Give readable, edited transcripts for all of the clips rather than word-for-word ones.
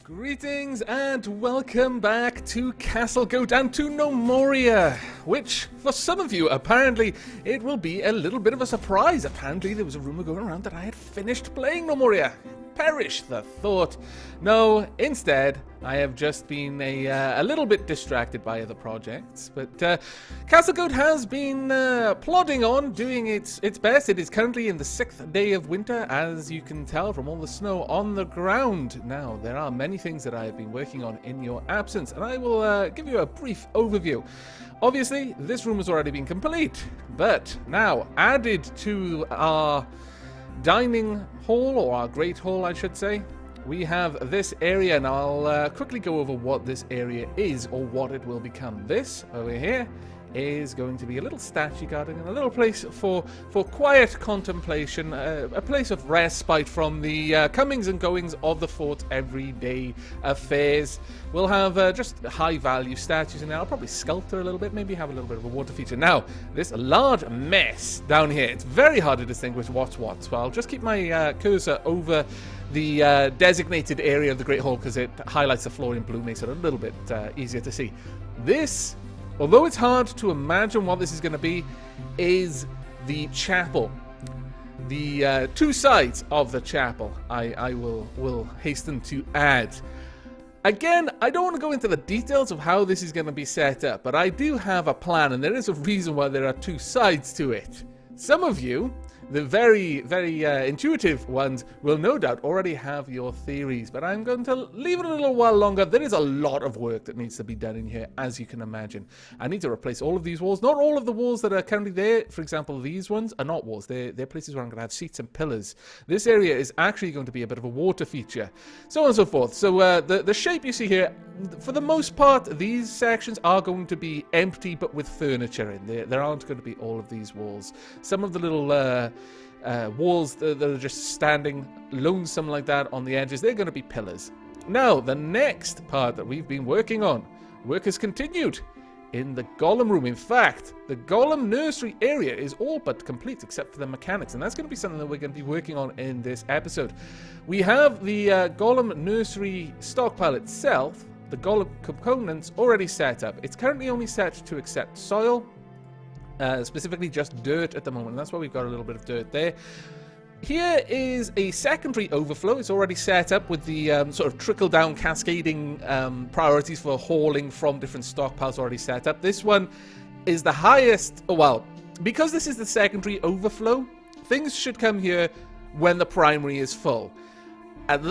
Greetings and welcome back to Castlegoat and to Gnomoria, which for some of you apparently it will be a little bit of a surprise. Apparently there was a rumor going around that I had finished playing Gnomoria. Perish the thought. No, instead I have just been a little bit distracted by other projects, but Castlegoat has been plodding on, doing its best. It is currently in the 6th day of winter, as you can tell from all the snow on the ground. Now, there are many things that I have been working on in your absence, and I will give you a brief overview. Obviously, this room has already been complete, but now added to our dining hall, or our great hall I should say, we have this area, and I'll quickly go over what this area is, or what it will become. This over here is going to be a little statue garden and a little place for quiet contemplation, a place of respite from the comings and goings of the fort everyday affairs. We'll have just high-value statues in there. I'll probably sculpture a little bit, maybe have a little bit of a water feature. Now, this large mess down here, it's very hard to distinguish what's what, so I'll just keep my cursor over the designated area of the Great Hall because it highlights the floor in blue, makes it a little bit easier to see. This, although it's hard to imagine what this is going to be, is the chapel. The two sides of the chapel, I will hasten to add. Again, I don't want to go into the details of how this is going to be set up, but I do have a plan, and there is a reason why there are two sides to it. Some of you, the very, very intuitive ones, will no doubt already have your theories, but I'm going to leave it a little while longer. There is a lot of work that needs to be done in here, as you can imagine. I need to replace all of these walls. Not all of the walls that are currently there, for example, these ones are not walls. They're places where I'm going to have seats and pillars. This area is actually going to be a bit of a water feature, so on and so forth. So the shape you see here, for the most part, these sections are going to be empty, but with furniture in there. There aren't going to be all of these walls. Some of the little walls that are just standing lonesome like that on the edges, they're going to be pillars. Now, the next part that we've been working on, work has continued in the Golem room. In fact, the Golem nursery area is all but complete except for the mechanics, and that's going to be something that we're going to be working on in this episode. We have the Golem nursery stockpile itself, the Golem components already set up. It's currently only set to accept soil, specifically just dirt at the moment, and that's why we've got a little bit of dirt there. Here is a secondary overflow. It's already set up with the sort of trickle-down cascading priorities for hauling from different stockpiles already set up. This one is the highest, well, because this is the secondary overflow, things should come here when the primary is full. And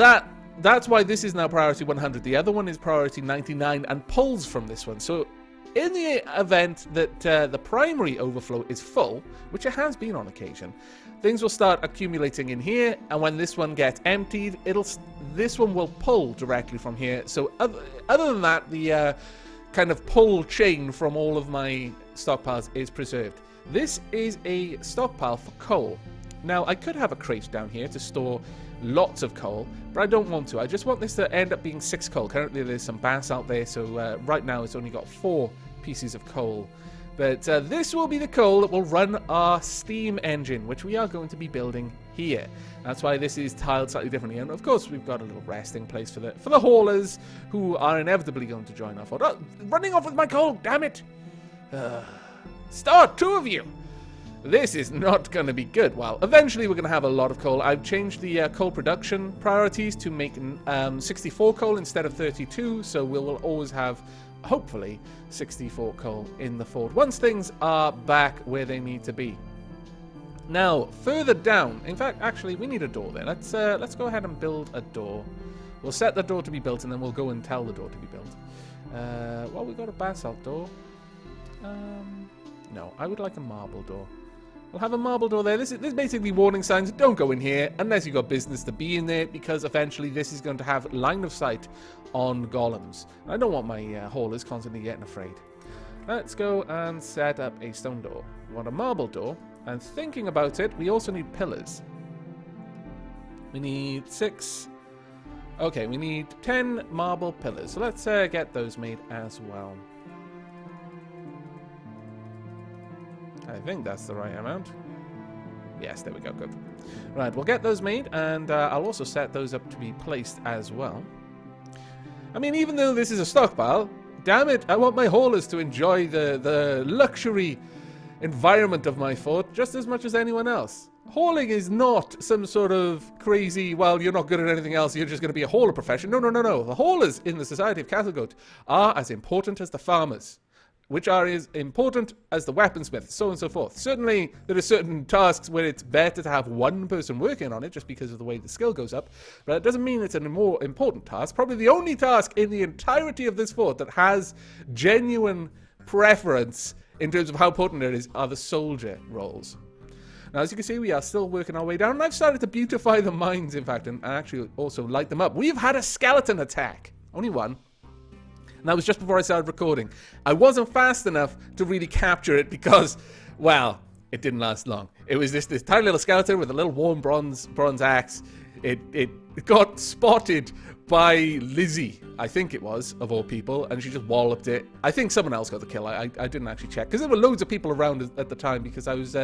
that's why this is now priority 100. The other one is priority 99 and pulls from this one. So in the event that the primary overflow is full, which it has been on occasion, things will start accumulating in here, and when this one gets emptied, this one will pull directly from here. So other than that, the kind of pull chain from all of my stockpiles is preserved. This is a stockpile for coal. Now, I could have a crate down here to store lots of coal, but I don't want to. I just want this to end up being 6 coal. Currently, there's some basalt there, so right now it's only got 4 pieces of coal. But this will be the coal that will run our steam engine, which we are going to be building here. That's why this is tiled slightly differently. And of course, we've got a little resting place for the haulers, who are inevitably going to join our fort. Oh, running off with my coal, damn it! Start, 2 of you! This is not going to be good. Well, eventually we're going to have a lot of coal. I've changed the coal production priorities to make 64 coal instead of 32, so we will always have, hopefully, 64 coal in the fort once things are back where they need to be. Now, further down, in fact, actually, we need a door there. Let's go ahead and build a door. We'll set the door to be built, and then we'll go and tell the door to be built. Well, we've got a basalt door. No, I would like a marble door. We'll have a marble door there. This is basically warning signs. Don't go in here unless you've got business to be in there, because eventually this is going to have line of sight on golems. I don't want my haulers constantly getting afraid. Let's go and set up a stone door. We want a marble door, and thinking about it, we also need pillars. We need 6. Okay, we need 10 marble pillars. So let's get those made as well. I think that's the right amount. Yes, there we go, good. Right, we'll get those made, and I'll also set those up to be placed as well. I mean, even though this is a stockpile, damn it, I want my haulers to enjoy the luxury environment of my fort just as much as anyone else. Hauling is not some sort of crazy, well, you're not good at anything else, you're just going to be a hauler profession. No, no, no, no. The haulers in the Society of Castlegoat are as important as the farmers, which are as important as the weaponsmiths, so on and so forth. Certainly, there are certain tasks where it's better to have one person working on it just because of the way the skill goes up, but it doesn't mean it's a more important task. Probably the only task in the entirety of this fort that has genuine preference in terms of how important it is are the soldier roles. Now, as you can see, we are still working our way down, and I've started to beautify the mines, in fact, and actually also light them up. We've had a skeleton attack. Only one. And that was just before I started recording. I wasn't fast enough to really capture it because, well, it didn't last long. It was this tiny little skeleton with a little warm bronze axe. It got spotted by Lizzie, I think it was, of all people, and she just walloped it. I think someone else got the kill. I didn't actually check, because there were loads of people around at the time, because I was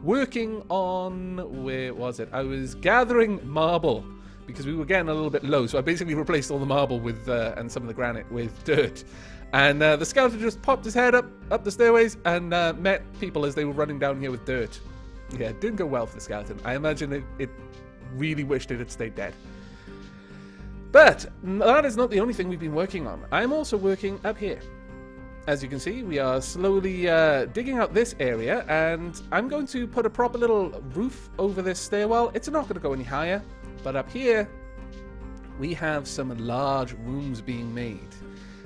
working on, where was it? I was gathering marble, because we were getting a little bit low, so I basically replaced all the marble with and some of the granite with dirt. And the skeleton just popped his head up the stairways and met people as they were running down here with dirt. Yeah, it didn't go well for the skeleton. I imagine it really wished it had stayed dead. But that is not the only thing we've been working on. I'm also working up here. As you can see, we are slowly digging out this area, and I'm going to put a proper little roof over this stairwell. It's not going to go any higher, but up here, we have some large rooms being made.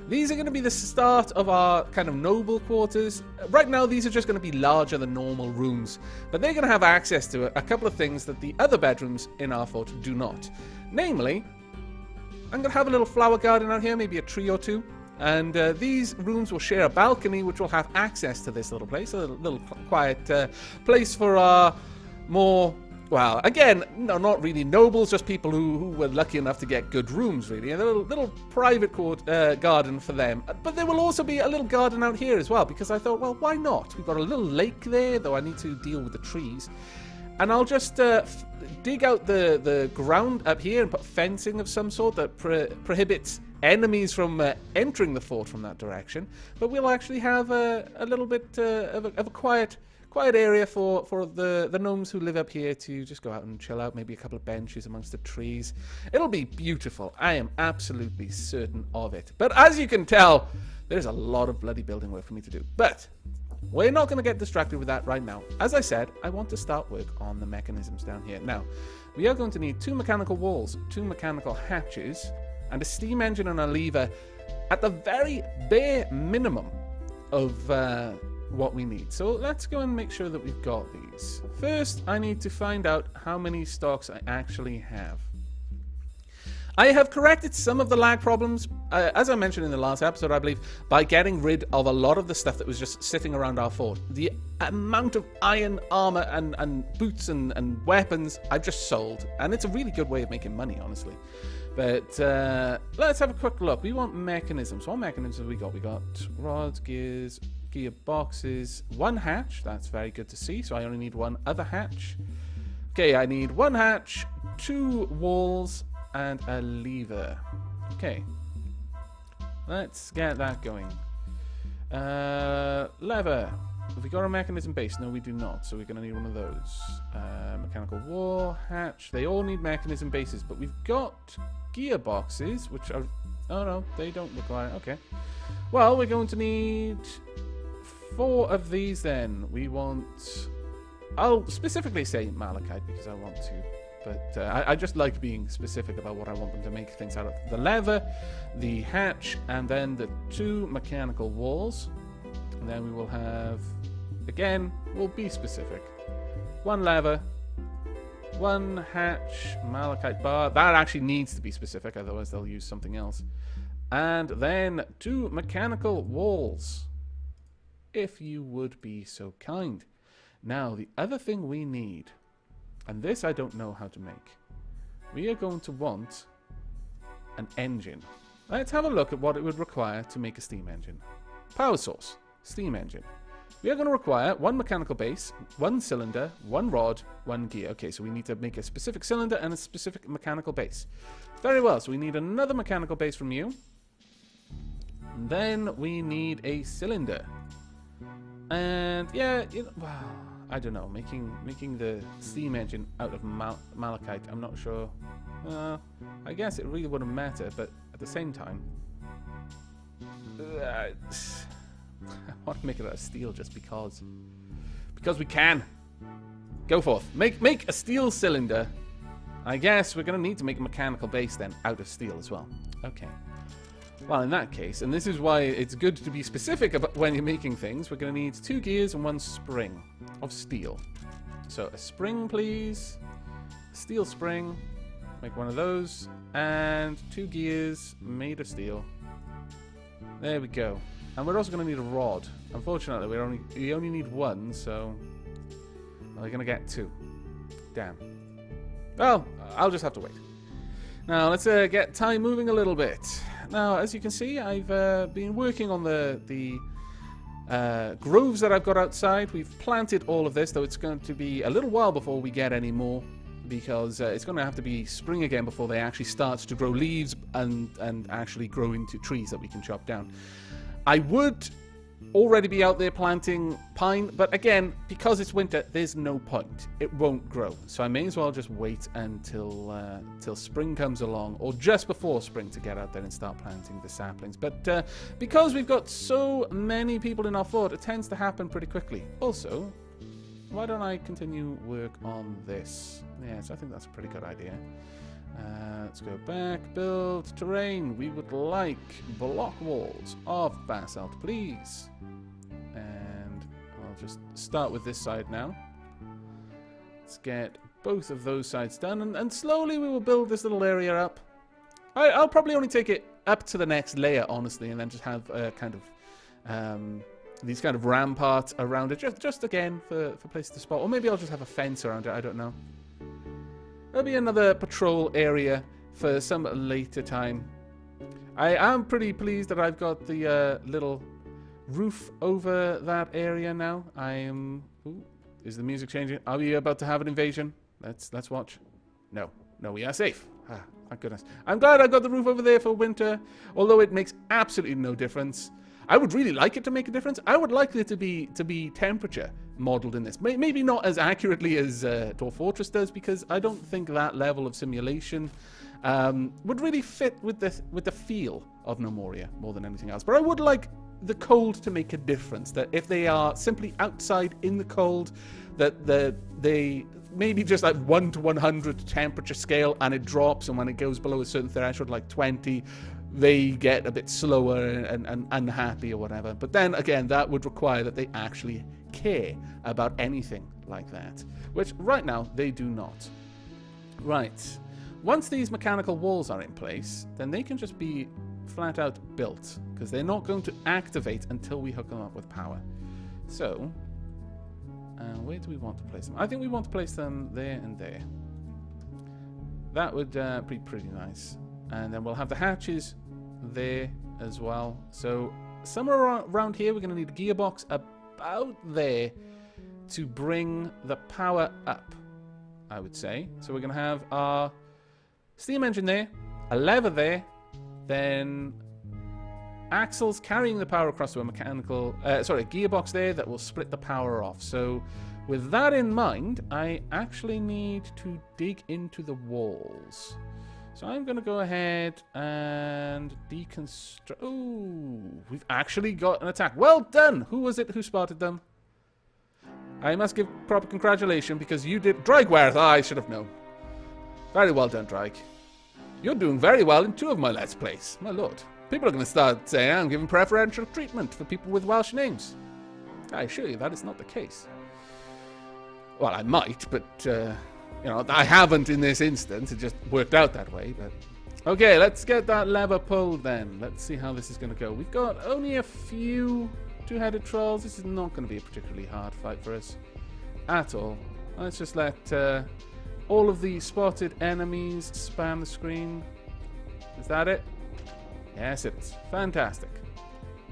These are going to be the start of our kind of noble quarters. Right now, these are just going to be larger than normal rooms, but they're going to have access to a couple of things that the other bedrooms in our fort do not. Namely, I'm going to have a little flower garden out here, maybe a tree or two. And these rooms will share a balcony, which will have access to this little place, a little quiet place for our more, well, again, no, not really nobles, just people who were lucky enough to get good rooms, really. A little private garden for them. But there will also be a little garden out here as well, because I thought, well, why not? We've got a little lake there, though I need to deal with the trees. And I'll just dig out the ground up here and put fencing of some sort that prohibits enemies from entering the fort from that direction. But we'll actually have a little bit of a quiet area for the gnomes who live up here to just go out and chill out. Maybe a couple of benches amongst the trees. It'll be beautiful. I am absolutely certain of it. But as you can tell, there's a lot of bloody building work for me to do. But we're not going to get distracted with that right now. As I said, I want to start work on the mechanisms down here. Now, we are going to need 2 mechanical walls, 2 mechanical hatches, and a steam engine and a lever at the very bare minimum of what we need. So let's go and make sure that we've got these. First, I need to find out how many stocks I actually have. I have corrected some of the lag problems, as I mentioned in the last episode, I believe, by getting rid of a lot of the stuff that was just sitting around our fort. The amount of iron armor and boots and weapons I've just sold, and it's a really good way of making money, honestly. But let's have a quick look. We want mechanisms. What mechanisms have we got? We got rods, gears, gearboxes, 1 hatch. That's very good to see, so I only need 1 other hatch. Okay, I need 1 hatch, 2 walls, and a lever. Okay. Let's get that going. Lever. Have we got a mechanism base? No, we do not. So we're going to need one of those. Mechanical wall, hatch. They all need mechanism bases, but we've got gearboxes, which are... Oh, no, they don't require... Okay. Well, we're going to need 4 of these then. We want... I'll specifically say malachite because I want to. But I just like being specific about what I want them to make things out of. The lever, the hatch, and then the 2 mechanical walls. And then we will have, again, we'll be specific. 1 lever, 1 hatch, malachite bar. That actually needs to be specific, otherwise they'll use something else. And then 2 mechanical walls, if you would be so kind. Now, the other thing we need... And this I don't know how to make. We are going to want an engine. Let's have a look at what it would require to make a steam engine. Power source, steam engine. We are going to require 1 mechanical base, 1 cylinder, 1 rod, 1 gear. Okay, so we need to make a specific cylinder and a specific mechanical base. Very well, so we need another mechanical base from you. Then we need a cylinder. And yeah, well, I don't know. Making the steam engine out of malachite, I'm not sure. I guess it really wouldn't matter, but at the same time, I want to make it out of steel just because we can. Go forth. Make a steel cylinder. I guess we're going to need to make a mechanical base then out of steel as well. Okay. Well, in that case, and this is why it's good to be specific about when you're making things, we're going to need 2 gears and 1 spring of steel. So a spring, please. A steel spring. Make one of those. And 2 gears made of steel. There we go. And we're also going to need a rod. Unfortunately, we only need 1, so we're going to get 2. Damn. Well, I'll just have to wait. Now, let's get time moving a little bit. Now, as you can see, I've been working on the groves that I've got outside. We've planted all of this, though it's going to be a little while before we get any more, because it's going to have to be spring again before they actually start to grow leaves and actually grow into trees that we can chop down. I would already be out there planting pine, but again, because it's winter, there's no point. It won't grow. So I may as well just wait until till spring comes along, or just before spring, to get out there and start planting the saplings. But because we've got so many people in our fort, it tends to happen pretty quickly. Also, why don't I continue work on this? Yes, I think that's a pretty good idea. Let's go back, build terrain. We would like block walls of basalt, please. And I'll just start with this side now. Let's get both of those sides done, and slowly we will build this little area up. I'll probably only take it up to the next layer, honestly, and then just have kind of these kind of ramparts around it, just again for places to spot. Or maybe I'll just have a fence around it, I don't know. There'll be another patrol area for some later time. I am pretty pleased that I've got the little roof over that area now. I am... Ooh, is the music changing? Are we about to have an invasion? Let's watch. No, we are safe. Ah, thank goodness. I'm glad I got the roof over there for winter, although it makes absolutely no difference. I would really like it to make a difference. I would like it to be temperature modeled in this. Maybe not as accurately as Dwarf Fortress does, because I don't think that level of simulation would really fit with the feel of Gnomoria more than anything else. But I would like the cold to make a difference. That if they are simply outside in the cold, that they maybe just like 1 to 100 temperature scale, and it drops, and when it goes below a certain threshold, like 20. They get a bit slower and unhappy or whatever. But then again, that would require that they actually care about anything like that, which right now they do not. Right. Once these mechanical walls are in place, then they can just be flat out built, because they're not going to activate until we hook them up with power. So, where do we want to place them? I think we want to place them there and there. That would be pretty nice. And then we'll have the hatches there as well. So somewhere around here, we're going to need a gearbox about there to bring the power up, I would say. So we're going to have our steam engine there, a lever there, then axles carrying the power across to a mechanical, a gearbox there that will split the power off. So with that in mind, I actually need to dig into the walls. So I'm going to go ahead and deconstruct... Ooh, we've actually got an attack. Well done! Who was it who spotted them? I must give proper congratulations, because you did... Drygwarth, I should have known. Very well done, Dryg. You're doing very well in 2 of my Let's Plays. My lord. People are going to start saying I'm giving preferential treatment for people with Welsh names. I assure you that is not the case. Well, I might, but... you know, I haven't in this instance. It just worked out that way. But okay, let's get that lever pulled then. Let's see how this is going to go. We've got only a few 2-headed trolls. This is not going to be a particularly hard fight for us at all. Let's just let all of the spotted enemies spam the screen. Is that it? Yes, it is. Fantastic.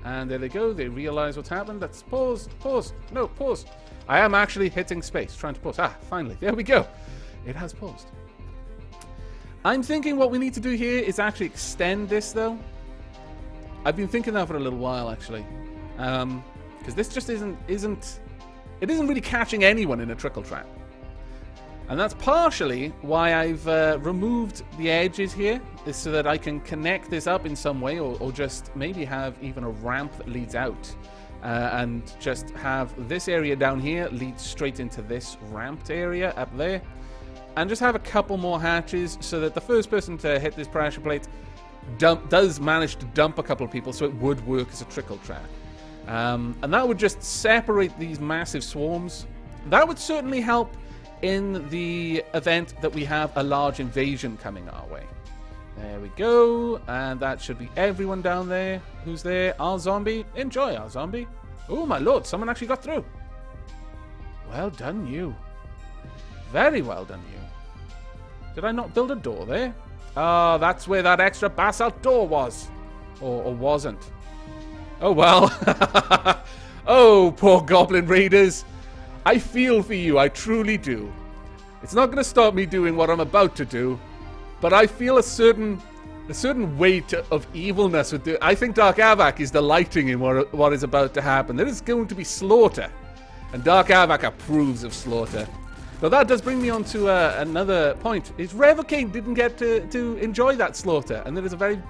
And there they go. They realize what's happened. Let's pause. Pause. No, pause. I am actually hitting space, trying to pause. Ah, finally. There we go. It has paused. I'm thinking what we need to do here is actually extend this, though. I've been thinking that for a little while, actually. Because this just isn't really catching anyone in a trickle trap. And that's partially why I've removed the edges here, is so that I can connect this up in some way, or just maybe have even a ramp that leads out. And just have this area down here lead straight into this ramped area up there. And just have a couple more hatches so that the first person to hit this pressure plate does manage to dump a couple of people, so it would work as a trickle trap. And that would just separate these massive swarms. That would certainly help in the event that we have a large invasion coming our way. There we go. And that should be everyone down there. Who's there? Our zombie. Enjoy, our zombie. Oh, my lord. Someone actually got through. Well done, you. Very well done, you. Did I not build a door there? Oh, that's where that extra basalt door was. Or wasn't. Oh, well. Oh, poor goblin raiders. I feel for you. I truly do. It's not going to stop me doing what I'm about to do. But I feel a certain weight of evilness with I think Dark Aavak is delighting in what is about to happen. There is going to be slaughter, and Dark Aavak approves of slaughter. Now that does bring me on to another point. Is Revocane didn't get to enjoy that slaughter, and there is a very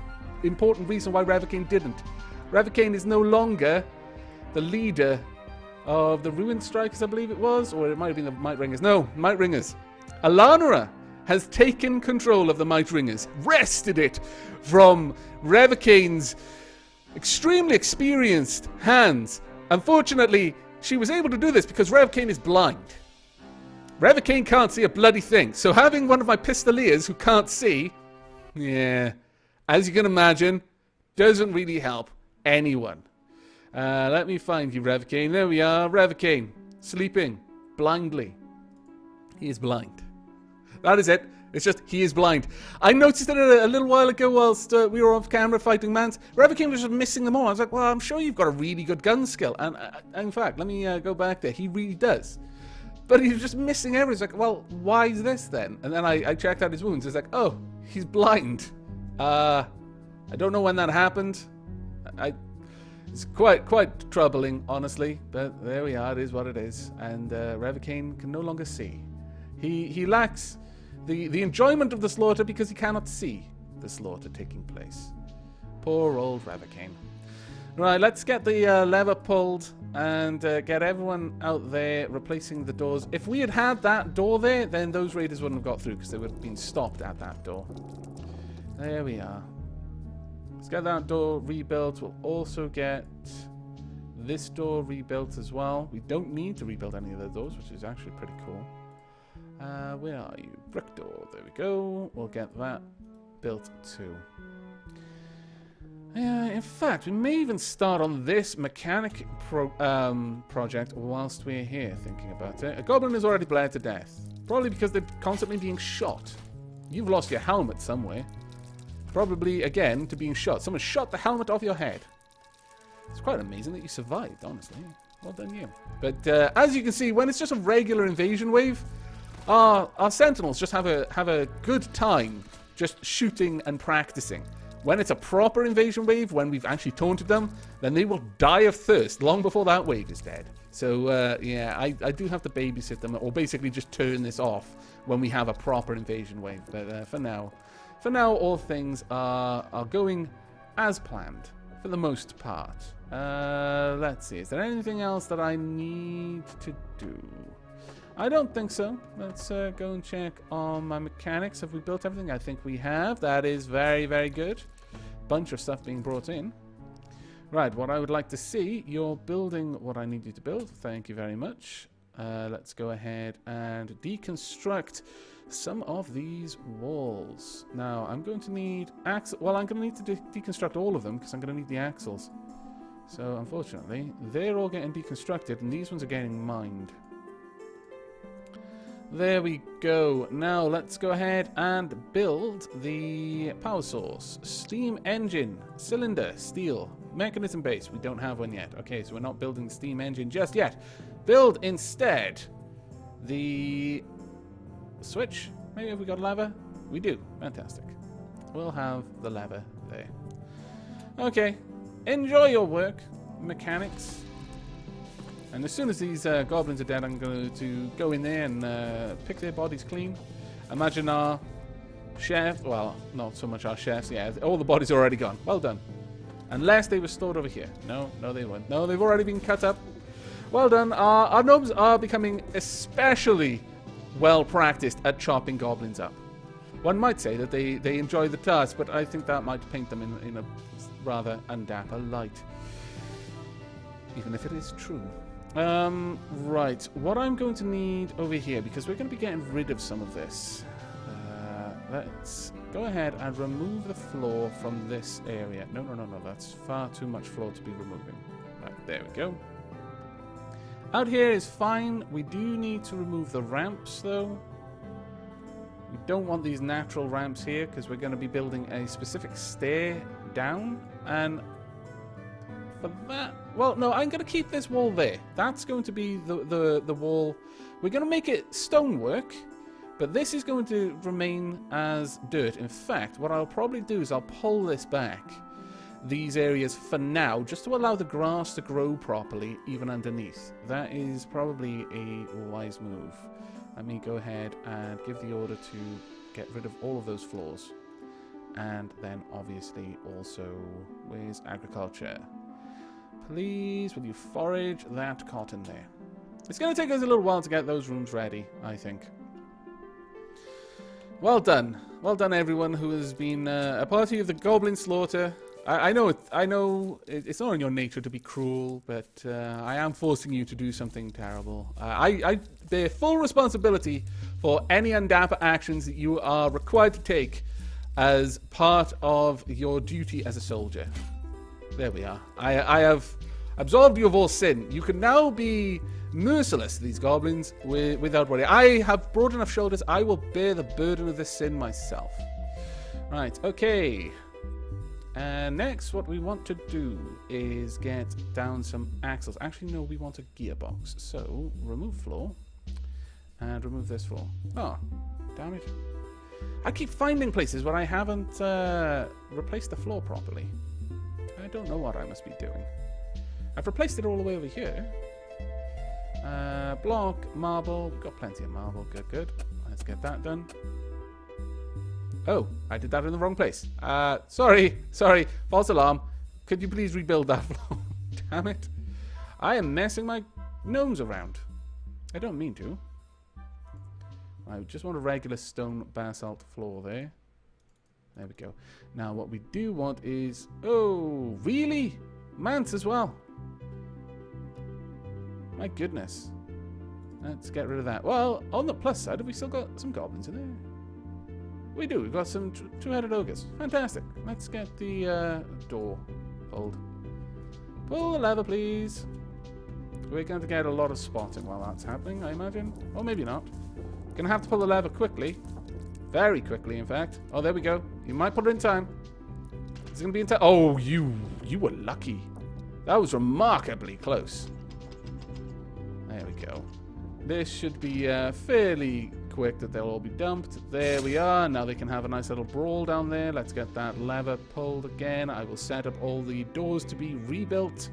important reason why Revocane didn't. Revocane is no longer the leader of the Ruined Strikers, I believe it was, or it might have been the Might Ringers. No, Might Ringers. Alanora has taken control of the Might Ringers, wrested it from Revocane's extremely experienced hands. Unfortunately, she was able to do this because Revocane is blind. Revocane can't see a bloody thing. So having one of my Pistoliers who can't see, yeah, as you can imagine, doesn't really help anyone. Let me find you, Revocane. There we are, Revocane, sleeping blindly. He is blind. That is it. It's just, he is blind. I noticed it a little while ago whilst we were off camera fighting Mans. Revocane was just missing them all. I was like, well, I'm sure you've got a really good gun skill. And in fact, let me go back there. He really does. But he was just missing everything. It's like, well, why is this then? And then I checked out his wounds. It's like, oh, he's blind. I don't know when that happened. It's quite troubling, honestly. But there we are. It is what it is. And Revocane can no longer see. He lacks the enjoyment of the slaughter because he cannot see the slaughter taking place. Poor old Revocane. Right, let's get the lever pulled and get everyone out there replacing the doors. If we had that door there, then those raiders wouldn't have got through because they would have been stopped at that door. There we are. Let's get that door rebuilt. We'll also get this door rebuilt as well. We don't need to rebuild any of the doors, which is actually pretty cool. Where are you? Brick door. There we go. We'll get that built too. In fact, we may even start on this mechanic project whilst we're here thinking about it. A goblin is already bled to death. Probably because they're constantly being shot. You've lost your helmet somewhere. Probably, again, to being shot. Someone shot the helmet off your head. It's quite amazing that you survived, honestly. Well done you. But as you can see, when it's just a regular invasion wave, our sentinels just have a good time just shooting and practicing. When it's a proper invasion wave, when we've actually taunted them, then they will die of thirst long before that wave is dead. So, yeah, I do have to babysit them, or basically just turn this off when we have a proper invasion wave. But for now, all things are going as planned, for the most part. Let's see, is there anything else that I need to do? I don't think so. Let's go and check on my mechanics. Have we built everything? I think we have. That is very, very good. Bunch of stuff being brought in. Right, what I would like to see, you're building what I need you to build. Thank you very much. Let's go ahead and deconstruct some of these walls. Now, I'm going to need axles. Well, I'm going to need to deconstruct all of them because I'm going to need the axles. So, unfortunately, they're all getting deconstructed and these ones are getting mined. There we go. Now let's go ahead and build the power source. Steam engine, cylinder, steel, mechanism base. We don't have one yet. Okay, so we're not building the steam engine just yet. Build instead the switch. Maybe have we got a lever? We do. Fantastic. We'll have the lever there. Okay, enjoy your work, mechanics. And as soon as these goblins are dead, I'm going to go in there and pick their bodies clean. Imagine our chef, well, not so much our chefs, yeah, all the bodies are already gone. Well done. Unless they were stored over here. No, they weren't. No, they've already been cut up. Well done. Our gnomes are becoming especially well practiced at chopping goblins up. One might say that they enjoy the task, but I think that might paint them in a rather undapper light. Even if it is true. Right. What I'm going to need over here, because we're going to be getting rid of some of this. Let's go ahead and remove the floor from this area. No. That's far too much floor to be removing. Right, there we go. Out here is fine. We do need to remove the ramps, though. We don't want these natural ramps here, because we're going to be building a specific stair down. And for that... Well, no, I'm going to keep this wall there. That's going to be the wall. We're going to make it stonework. But this is going to remain as dirt. In fact, what I'll probably do is I'll pull this back, these areas for now, just to allow the grass to grow properly, even underneath. That is probably a wise move. Let me go ahead and give the order to get rid of all of those floors. And then, obviously, also, where's agriculture? Please, will you forage that cotton there? It's going to take us a little while to get those rooms ready, I think. Well done. Well done, everyone who has been a party of the Goblin slaughter. I know it's not in your nature to be cruel, but I am forcing you to do something terrible. I bear full responsibility for any undapper actions that you are required to take as part of your duty as a soldier. There we are. I have absolved you of all sin. You can now be merciless to these goblins without worry. I have broad enough shoulders. I will bear the burden of this sin myself. Right, okay. And next, what we want to do is get down some axles. Actually, no, we want a gearbox. So, remove floor. And remove this floor. Oh, damn it. I keep finding places where I haven't replaced the floor properly. I don't know what I must be doing. I've replaced it all the way over here. Block, marble. We've got plenty of marble. Good. Let's get that done. Oh, I did that in the wrong place. Sorry. False alarm. Could you please rebuild that floor? Damn it. I am messing my gnomes around. I don't mean to. I just want a regular stone basalt floor there. There we go. Now what we do want is... Oh, really? Mance as well. My goodness. Let's get rid of that. Well, on the plus side, have we still got some goblins in there? We do. We've got some two-headed ogres. Fantastic. Let's get the door pulled. Pull the lever, please. We're going to get a lot of spotting while that's happening, I imagine. Or maybe not. Gonna have to pull the lever quickly. Very quickly, in fact. Oh, there we go. You might put it in time. It's gonna be in time. Oh, you were lucky. That was remarkably close. There we go. This should be fairly quick that they'll all be dumped. There we are. Now they can have a nice little brawl down there. Let's get that lever pulled again. I will set up all the doors to be rebuilt.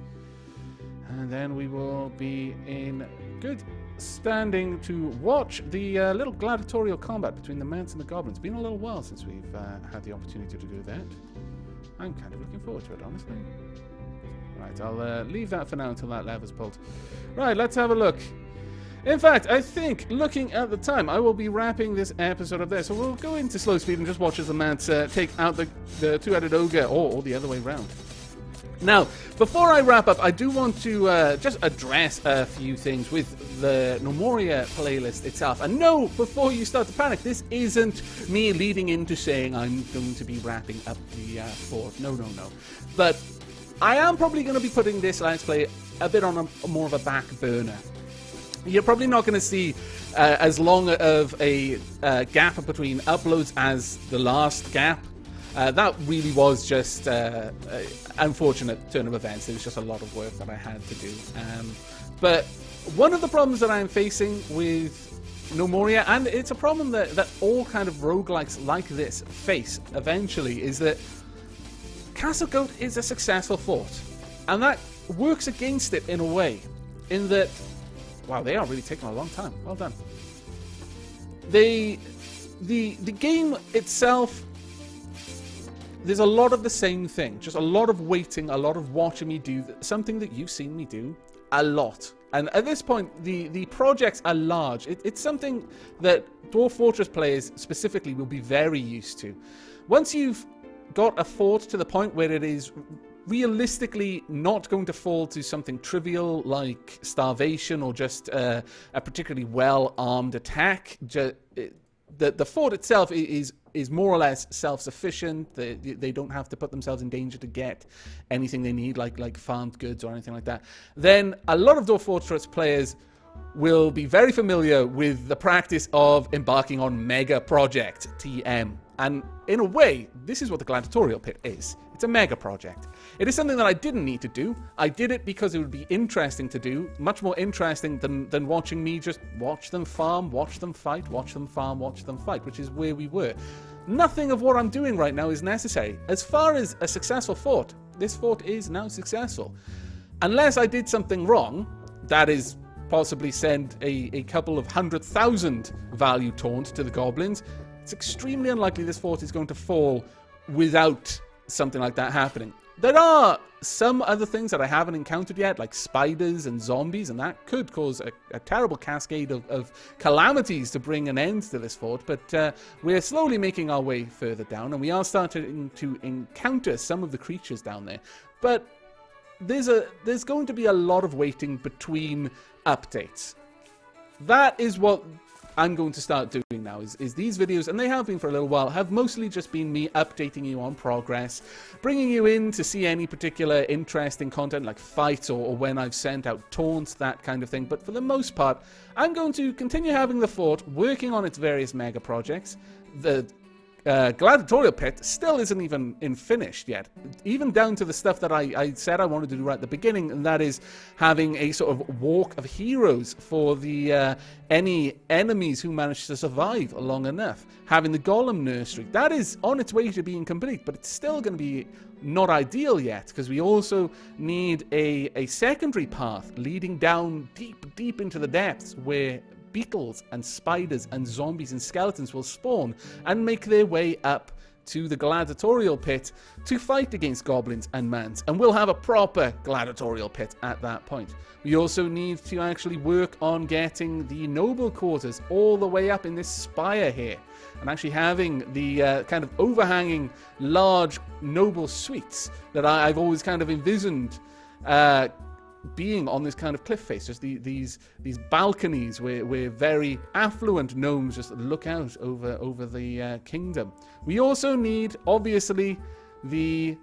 And then we will be in good standing to watch the little gladiatorial combat between the Mance and the Goblins. It's been a little while since we've had the opportunity to do that. I'm kind of looking forward to it, honestly. Right, I'll leave that for now until that lever's pulled. Right, let's have a look. In fact, I think, looking at the time, I will be wrapping this episode up there. So we'll go into slow speed and just watch as the Mance take out the two-headed ogre, or the other way around. Now, before I wrap up, I do want to just address a few things with the Gnomoria playlist itself. And no, before you start to panic, this isn't me leading into saying I'm going to be wrapping up the fort. No. But I am probably going to be putting this Let's Play a bit on a more of a back burner. You're probably not going to see as long of a gap between uploads as the last gap. That really was just an unfortunate turn of events. It was just a lot of work that I had to do. But one of the problems that I'm facing with Gnomoria, and it's a problem that all kind of roguelikes like this face eventually, is that Castlegoat is a successful fort, and that works against it in a way, in that, wow, they are really taking a long time. Well done. The game itself, there's a lot of the same thing, just a lot of waiting, a lot of watching me do something that you've seen me do a lot. And at this point, the projects are large. It's something that Dwarf Fortress players specifically will be very used to. Once you've got a fort to the point where it is realistically not going to fall to something trivial like starvation or just a particularly well-armed attack, the fort itself is more or less self-sufficient. They don't have to put themselves in danger to get anything they need, like farmed goods or anything like that. Then a lot of Dwarf Fortress players will be very familiar with the practice of embarking on mega project, TM. And in a way, this is what the Gladiatorial Pit is. It's a mega project. It is something that I didn't need to do. I did it because it would be interesting to do, much more interesting than watching me just watch them farm, watch them fight, watch them farm, watch them fight, which is where we were. Nothing of what I'm doing right now is necessary. As far as a successful fort, this fort is now successful. Unless I did something wrong, that is possibly send a couple of 100,000 value taunt to the goblins, it's extremely unlikely this fort is going to fall without something like that happening. There are some other things that I haven't encountered yet, like spiders and zombies, and that could cause a terrible cascade of calamities to bring an end to this fort, but we're slowly making our way further down, and we are starting to encounter some of the creatures down there. But there's going to be a lot of waiting between updates. That is what I'm going to start doing now, is these videos, and they have been for a little while, have mostly just been me updating you on progress, bringing you in to see any particular interesting content like fights or when I've sent out taunts, that kind of thing. But for the most part, I'm going to continue having the fort, working on its various mega projects. The Gladiatorial Pit still isn't even finished yet, even down to the stuff that I said I wanted to do right at the beginning, and that is having a sort of walk of heroes for the any enemies who manage to survive long enough. Having the Golem nursery, that is on its way to being complete, but it's still going to be not ideal yet, because we also need a secondary path leading down deep into the depths where beetles and spiders and zombies and skeletons will spawn and make their way up to the Gladiatorial Pit to fight against goblins and mans, and we'll have a proper Gladiatorial Pit at that point. We also need to actually work on getting the noble quarters all the way up in this spire here, and actually having the kind of overhanging large noble suites that I've always kind of envisioned being on this kind of cliff face, just these balconies where very affluent gnomes just look out over the kingdom. We also need, obviously, the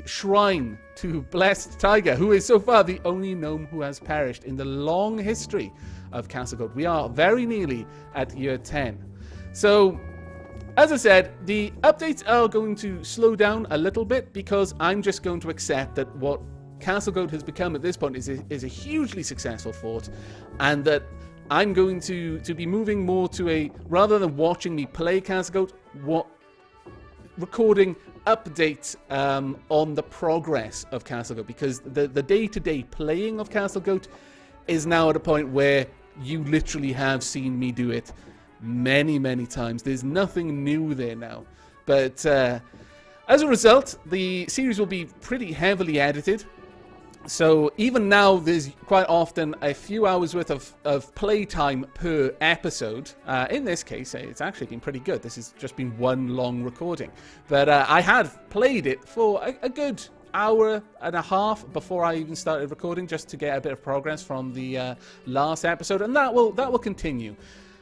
shrine to Blessed Tiger, who is so far the only gnome who has perished in the long history of Castlegoat. We are very nearly at year 10. So, as I said, the updates are going to slow down a little bit because I'm just going to accept that what Castlegoat has become at this point is a hugely successful fort, and that I'm going to be moving more to a, rather than watching me play Castlegoat, recording updates on the progress of Castlegoat, because the day-to-day playing of Castlegoat is now at a point where you literally have seen me do it many times. There's nothing new there now, but as a result, the series will be pretty heavily edited. So even now, there's quite often a few hours worth of playtime per episode. In this case, it's actually been pretty good. This has just been one long recording. But I had played it for a good hour and a half before I even started recording, just to get a bit of progress from the last episode, and that will continue.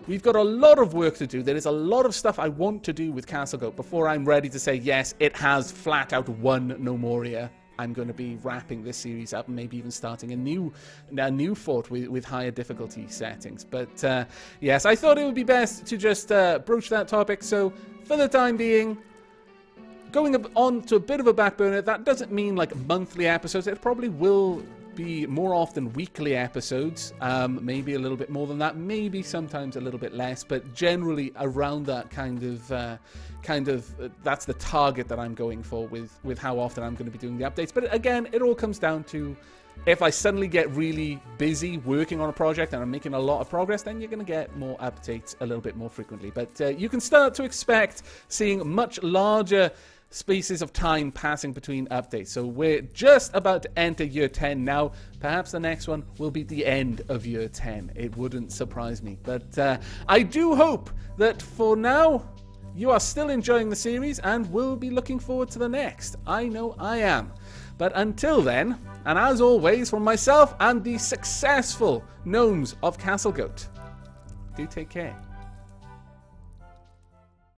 We've got a lot of work to do. There is a lot of stuff I want to do with Castlegoat before I'm ready to say, yes, it has flat out won Gnomoria. I'm going to be wrapping this series up and maybe even starting a new fort with higher difficulty settings. But yes, I thought it would be best to just broach that topic. So for the time being, going on to a bit of a back burner. That doesn't mean like monthly episodes. It probably will be more often weekly episodes, maybe a little bit more than that, maybe sometimes a little bit less, but generally around that kind of that's the target that I'm going for with how often I'm going to be doing the updates. But again, it all comes down to if I suddenly get really busy working on a project and I'm making a lot of progress, then you're going to get more updates a little bit more frequently. But you can start to expect seeing much larger spaces of time passing between updates. So we're just about to enter year 10 now. Perhaps the next one will be the end of year 10. It wouldn't surprise me. But I do hope that for now you are still enjoying the series and will be looking forward to the next. I know I am. But until then, and as always, from myself and the successful gnomes of Castlegoat, do take care.